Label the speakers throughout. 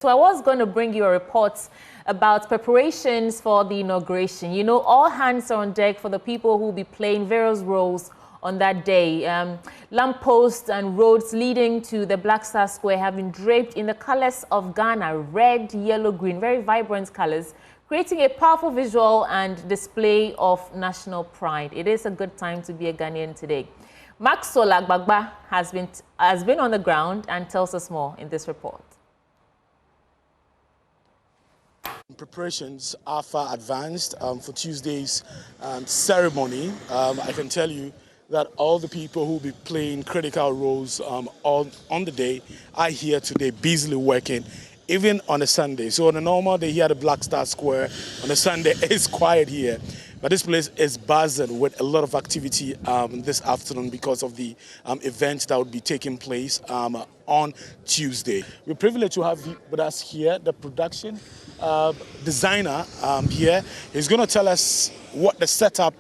Speaker 1: So I was going to bring you a report about preparations for the inauguration. You know, all hands are on deck for the people who will be playing various roles on that day. Lampposts and roads leading to the Black Star Square have been draped in the colors of Ghana, red, yellow, green, very vibrant colors, creating a powerful visual and display of national pride. It is a good time to be a Ghanaian today. Maxwell Agbagba has been on the ground and tells us more in this report.
Speaker 2: Preparations are far advanced for Tuesday's ceremony. I can tell you that all the people who will be playing critical roles on the day are here today, busily working, even on a Sunday. So on a normal day here at the Black Star Square, on a Sunday, it's quiet here. But this place is buzzing with a lot of activity this afternoon because of the event that would be taking place on Tuesday. We're privileged to have with us here the production designer here. He's going to tell us what the setup,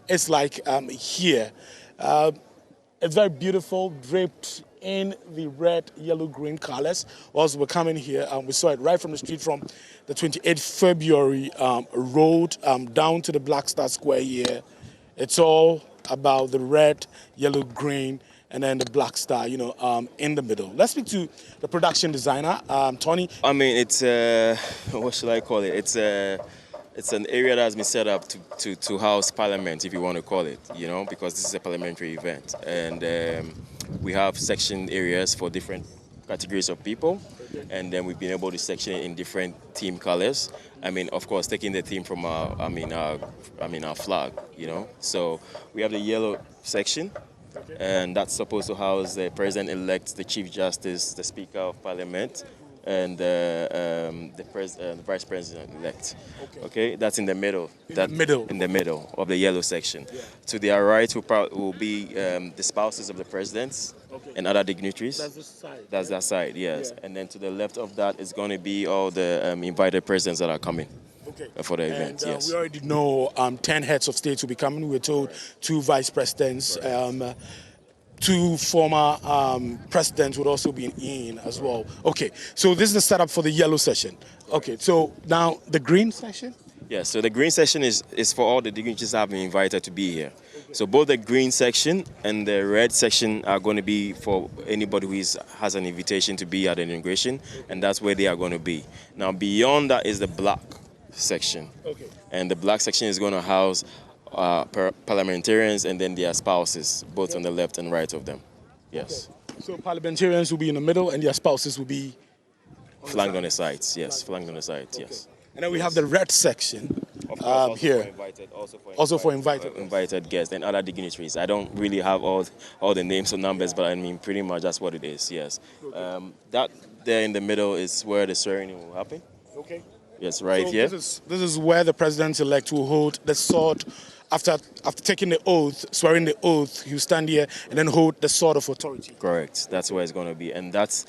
Speaker 2: is like here. It's very beautiful, draped in the red, yellow, green colors. Whilst we're coming here, we saw it right from the street from the 28th February road down to the Black Star Square here. It's all about the red, yellow, green, and then the Black Star, in the middle. Let's speak to the production designer, Tony.
Speaker 3: I mean, it's what should I call it? It's an area that has been set up to house Parliament, if you want to call it, because this is a parliamentary event. And we have section areas for different categories of people. And then we've been able to section it in different theme colors. I mean, of course, taking the theme from our flag, So we have the yellow section. And that's supposed to house the President-elect, the Chief Justice, the Speaker of Parliament, and the Vice President-elect. Okay, that's in the middle. In the middle of the yellow section. Yeah. To their right will be the spouses of the presidents and other dignitaries. That's the side. That's that side, yes. Yeah. And then to the left of that is going to be all the invited presidents that are coming. For the event, yes.
Speaker 2: We already know 10 heads of state will be coming. We're told 2 vice presidents, 2 former presidents would also be in as well. Okay, so this is the setup for the yellow session. Okay, so now the green session?
Speaker 3: Yes, so the green session is for all the dignitaries that have been invited to be here. So both the green section and the red section are going to be for anybody who has an invitation to be at the inauguration, and that's where they are going to be. Now beyond that is the black section. Okay. And the black section is going to house parliamentarians and then their spouses, both on the left and right of them. Yes.
Speaker 2: Okay. So parliamentarians will be in the middle and their spouses will be
Speaker 3: flanked on the sides. Yes, flanked on the sides. Okay. Yes.
Speaker 2: And then we have the red section here. Also for invited
Speaker 3: guests and other dignitaries. I don't really have all the names or numbers, but I mean pretty much that's what it is. Yes. Okay. That there in the middle is where the ceremony will happen.
Speaker 2: Okay.
Speaker 3: Yes, right here.
Speaker 2: This is where the president-elect will hold the sword after taking the oath, swearing the oath. He'll stand here and then hold the sword of authority.
Speaker 3: Correct. That's where it's going to be, and that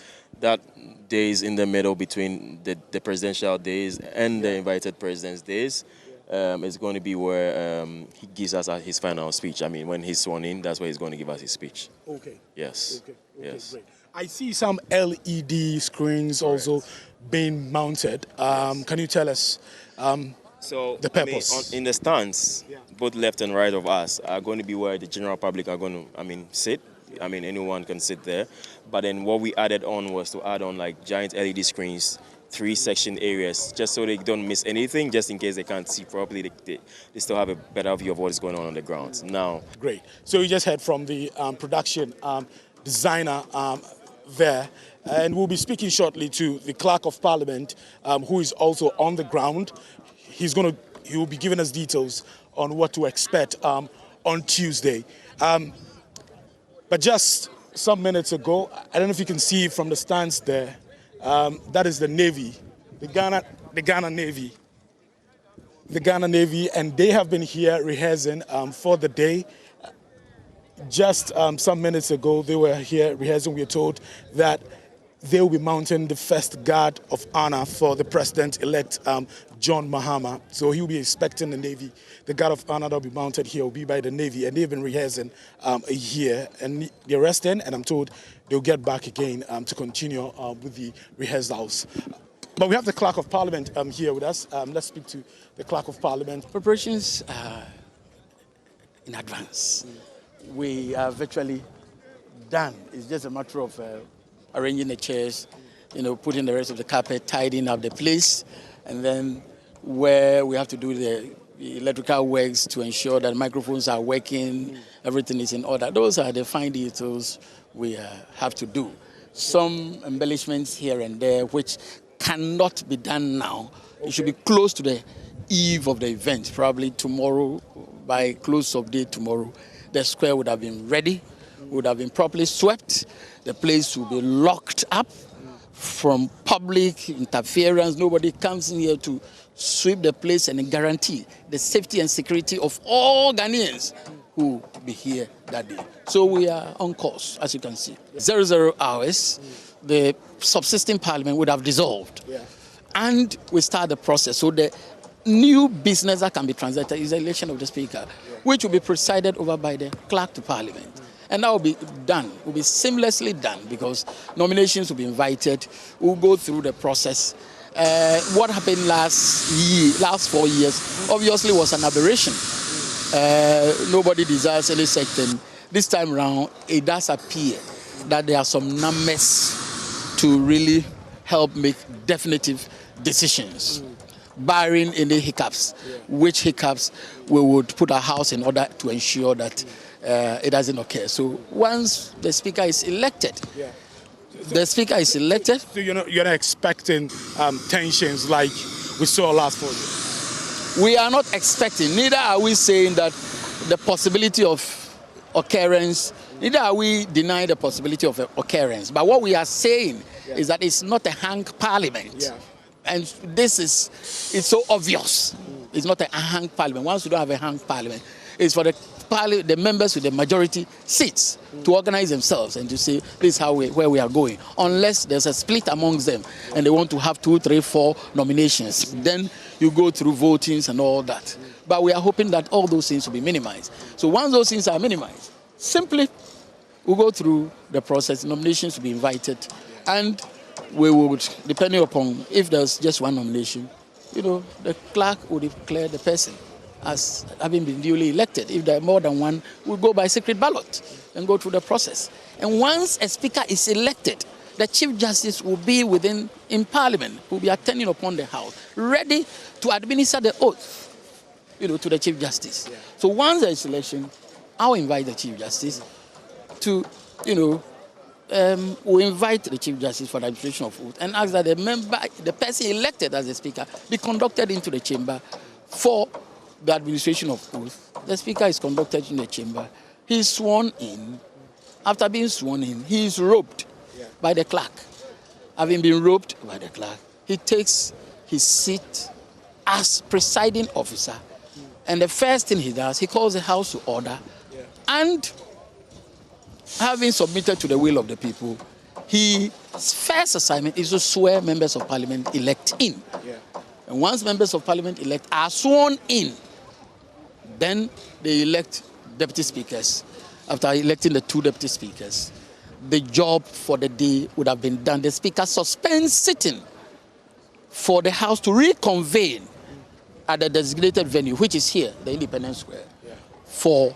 Speaker 3: days in the middle between the presidential days and the invited president's days is going to be where he gives us his final speech. I mean, when he's sworn in, that's where he's going to give us his speech.
Speaker 2: Okay.
Speaker 3: Yes.
Speaker 2: Okay.
Speaker 3: Yes.
Speaker 2: Great. I see some LED screens also being mounted. Can you tell us the purpose?
Speaker 3: In the stands, both left and right of us are going to be where the general public are going to, sit. I mean, anyone can sit there. But then what we added on was to add on like giant LED screens, 3 section areas, just so they don't miss anything, just in case they can't see properly. They still have a better view of what is going on the ground. Now,
Speaker 2: great. So you just heard from the production designer there, and we'll be speaking shortly to the Clerk of Parliament, who is also on the ground. He will be giving us details on what to expect on Tuesday. But just some minutes ago, I don't know if you can see from the stands there, that is the Navy, the Ghana Navy. The Ghana Navy, and they have been here rehearsing for the day. Just some minutes ago, they were here rehearsing. We are told that they will be mounting the first guard of honor for the president-elect John Mahama. So he will be inspecting the Navy. The guard of honor that will be mounted here will be by the Navy, and they've been rehearsing here. And they're resting, and I'm told they'll get back again to continue with the rehearsals. But we have the Clerk of Parliament here with us. Let's speak to the Clerk of Parliament.
Speaker 4: Preparations are in advance. We are virtually done. It's just a matter of arranging the chairs, putting the rest of the carpet, tidying up the place, and then where we have to do the electrical works to ensure that microphones are working, everything is in order. Those are the fine details we have to do. Some embellishments here and there which cannot be done now. Okay. It should be close to the eve of the event, probably tomorrow, by close of day tomorrow. The square would have been ready, would have been properly swept. The place will be locked up from public interference. Nobody comes in here to sweep the place and guarantee the safety and security of all Ghanaians who will be here that day. So we are on course, as you can see. 00 hours, the subsisting parliament would have dissolved. And we start the process. So the new business that can be transacted is the election of the speaker, which will be presided over by the clerk to parliament. And that will be done, will be seamlessly done, because nominations will be invited. We'll go through the process. What happened last 4 years, obviously was an aberration. Nobody desires any such thing. This time around, it does appear that there are some numbers to really help make definitive decisions, barring any hiccups. Which hiccups we would put our house in order to ensure that it doesn't occur. So once the speaker is elected, the speaker is elected.
Speaker 2: So you're not expecting tensions like we saw last 4 years?
Speaker 4: We are not expecting, neither are we saying that the possibility of occurrence, neither are we denying the possibility of occurrence. But what we are saying is that it's not a hung parliament. And this is, it's so obvious. It's not a hung parliament. Once you don't have a hung parliament, it's for the members with the majority seats to organize themselves and to say, this is where we are going. Unless there's a split amongst them and they want to have 2, 3, 4 nominations. Then you go through votings and all that. But we are hoping that all those things will be minimized. So once those things are minimized, simply we'll go through the process, nominations will be invited, and we would, depending upon if there's just one nomination, the clerk will declare the person as having been duly elected. If there are more than one, we'll go by secret ballot and go through the process. And once a speaker is elected, the Chief Justice will be in Parliament, will be attending upon the House, ready to administer the oath, to the Chief Justice. So once there is election, I'll invite the Chief Justice to, we invite the Chief Justice for the administration of oath and ask that the person elected as the Speaker, be conducted into the chamber for the administration of oath. The Speaker is conducted in the chamber. He is sworn in. After being sworn in, he is robed by the clerk. Having been robed by the clerk, he takes his seat as presiding officer. And the first thing he does, he calls the House to order. And having submitted to the will of the people, his first assignment is to swear members of Parliament elect in. And once members of Parliament elect are sworn in, then they elect deputy speakers. After electing the 2 deputy speakers, the job for the day would have been done. The speaker suspends sitting for the House to reconvene at the designated venue, which is here, the Independence Square, for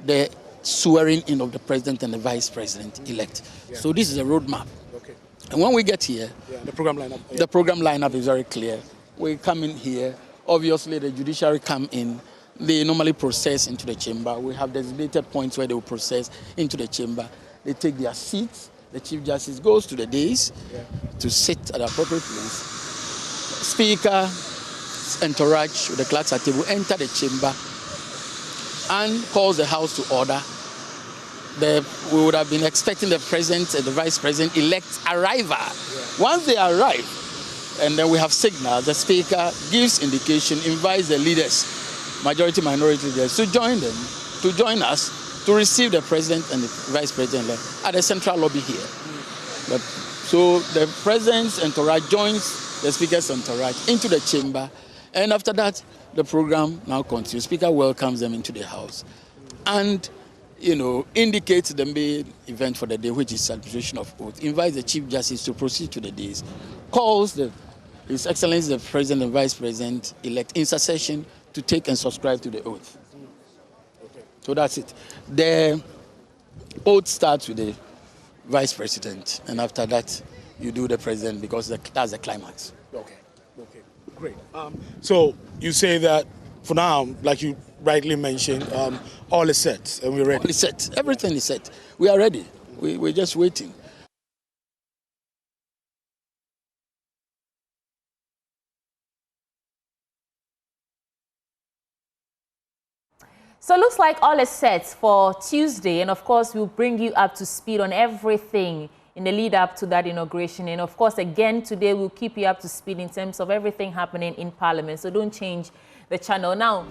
Speaker 4: the swearing in of the president and the vice president elect. So this is a roadmap. And when we get here,
Speaker 2: the program lineup.
Speaker 4: The program lineup is very clear. We come in here. Obviously, the judiciary come in. They normally process into the chamber. We have designated points where they will process into the chamber. They take their seats. The Chief Justice goes to the dais to sit at the appropriate place. Speaker, entourage with the clerks at table enter the chamber and calls the House to order. We would have been expecting the president and the vice president elect arrival. Once they arrive, and then we have signals, the speaker gives indication, invites the leaders, majority, minority leaders, to join them, to join us, to receive the president and the vice president at the central lobby here. The So the president's entourage joins the speaker's entourage into the chamber, and after that, the program now continues. Speaker welcomes them into the house and, indicates the main event for the day, which is celebration of oath, invites the Chief Justice to proceed to the days, calls His Excellency the President and Vice President-elect in succession to take and subscribe to the oath. Okay. So that's it. The oath starts with the Vice President, and after that, you do the President because that's the climax.
Speaker 2: Okay, great. So you say that for now, like you rightly mentioned, all is set and we're ready.
Speaker 4: All is set. Everything is set. We are ready. We're just waiting.
Speaker 1: So it looks like all is set for Tuesday, and of course we'll bring you up to speed on everything in the lead up to that inauguration. And of course, again, today we'll keep you up to speed in terms of everything happening in Parliament. So don't change the channel now.